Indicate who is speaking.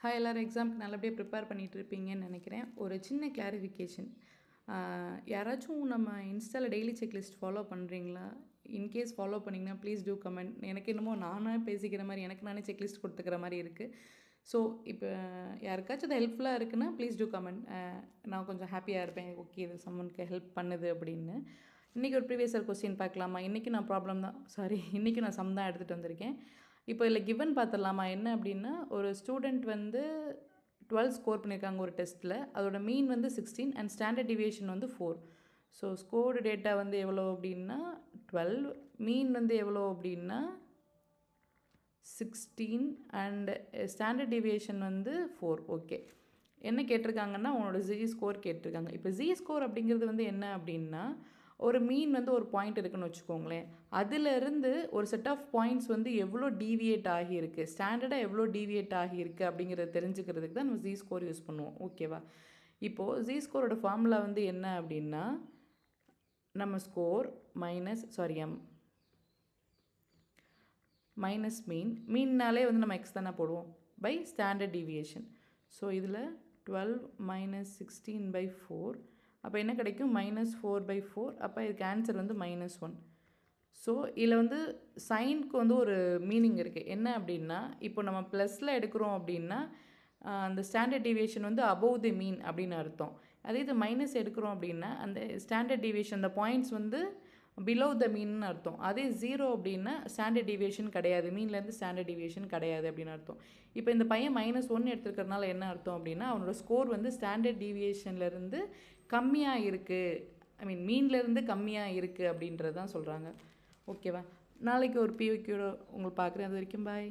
Speaker 1: Hi எல்லாரும் எக்ஸாம்க்கு நல்லபடியாக ப்ரிப்பேர் பண்ணிகிட்டு இருப்பீங்கன்னு நினைக்கிறேன். ஒரு சின்ன கிளாரிஃபிகேஷன். யாராச்சும் நம்ம இன்ஸ்டாவில் டெய்லி செக்லிஸ்ட் ஃபாலோ பண்ணுறீங்களா? இன்கேஸ் ஃபாலோ பண்ணிங்கன்னா ப்ளீஸ் டூ கமெண்ட். எனக்கு என்னமோ நானாக பேசிக்கிற மாதிரி எனக்கு நானே செக்லிஸ்ட் கொடுத்துக்கிற மாதிரி இருக்குது. ஸோ இப்போ யாருக்காச்சும் அது ஹெல்ப்ஃபுல்லாக இருக்குன்னா ப்ளீஸ் டூ கமெண்ட். நான் கொஞ்சம் ஹாப்பியாக இருப்பேன். ஓகே, இது சம்மனுக்கு ஹெல்ப் பண்ணுது அப்படின்னு. இன்றைக்கி ஒரு ப்ரீவியஸ் இயர் கொஸ்டின் பார்க்கலாமா? இன்றைக்கி நான் இன்றைக்கி நான் சம் தான் எடுத்துகிட்டு வந்திருக்கேன். இப்போ இதில் கிவன் பார்த்துடலாமா? என்ன அப்படின்னா, ஒரு ஸ்டூடெண்ட் வந்து 12 ஸ்கோர் பண்ணியிருக்காங்க ஒரு டெஸ்ட்டில். அதோட மீன் வந்து 16 அண்ட் ஸ்டாண்டர்ட் டிவியேஷன் வந்து 4. ஸோ ஸ்கோர்டு டேட்டா வந்து எவ்வளோ அப்படின்னா 12, மீன் வந்து எவ்வளோ அப்படின்னா 16 அண்ட் ஸ்டாண்டர்ட் டிவியேஷன் வந்து 4. ஓகே, என்ன கேட்டிருக்காங்கன்னா உன்னோட ஜி ஸ்கோர் கேட்டிருக்காங்க. இப்போ ஜி ஸ்கோர் அப்படிங்கிறது வந்து என்ன அப்படின்னா, ஒரு மீன் வந்து ஒரு பாயிண்ட் இருக்குன்னு வச்சுக்கோங்களேன். அதிலிருந்து ஒரு செட் ஆஃப் பாயிண்ட்ஸ் வந்து எவ்வளோ டீவியேட் ஆகியிருக்கு, ஸ்டாண்டர்டாக எவ்வளோ டீவியேட் ஆகியிருக்கு அப்படிங்கிறத தெரிஞ்சுக்கிறதுக்கு தான் நம்ம ஜி ஸ்கோர் யூஸ் பண்ணுவோம். ஓகேவா? இப்போது ஜி ஸ்கோரோட ஃபார்முலா வந்து என்ன அப்படின்னா, நம்ம ஸ்கோர் மைனஸ் மீன்னாலே வந்து நம்ம எக்ஸ் தானே போடுவோம் பை ஸ்டாண்டர்ட் டீவியேஷன். ஸோ இதில் 12 மைனஸ் 16/4. அப்போ என்ன கிடைக்கும்? -4/4. அப்போ இதுக்கு ஆன்சர் வந்து -1. ஸோ இதில் வந்து சைனுக்கு வந்து ஒரு மீனிங் இருக்குது. என்ன அப்படின்னா, இப்போ நம்ம ப்ளஸில் எடுக்கிறோம் அப்படின்னா அந்த ஸ்டாண்டர்ட் டீவியேஷன் வந்து அபோவ் தி மீன் அப்படின்னு அர்த்தம். அதே இது மைனஸ் எடுக்கிறோம் அப்படின்னா அந்த ஸ்டாண்டர்ட் டீவியேஷன் அந்த பாயிண்ட்ஸ் வந்து பிலோ த மீன்னு அர்த்தம். அதே 0 அப்படின்னா ஸ்டாண்டர்ட் டீவியேஷன் கிடையாது, மீன்லேருந்து ஸ்டாண்டர்ட் டீவியேஷன் கிடையாது அப்படின்னு அர்த்தம். இப்போ இந்த பையன் -1 எடுத்துருக்கிறதுனால என்ன அர்த்தம் அப்படின்னா, அவனோட ஸ்கோர் வந்து ஸ்டாண்டர்ட் டீவியேஷன்லேருந்து கம்மியாக இருக்குது, மீன்லேருந்து கம்மியாக இருக்குது அப்படின்றது தான் சொல்கிறாங்க. ஓகேவா? நாளைக்கு ஒரு பிவிக்யூட உங்களுக்கு பார்க்குறேன். அது வரைக்கும் பாய்.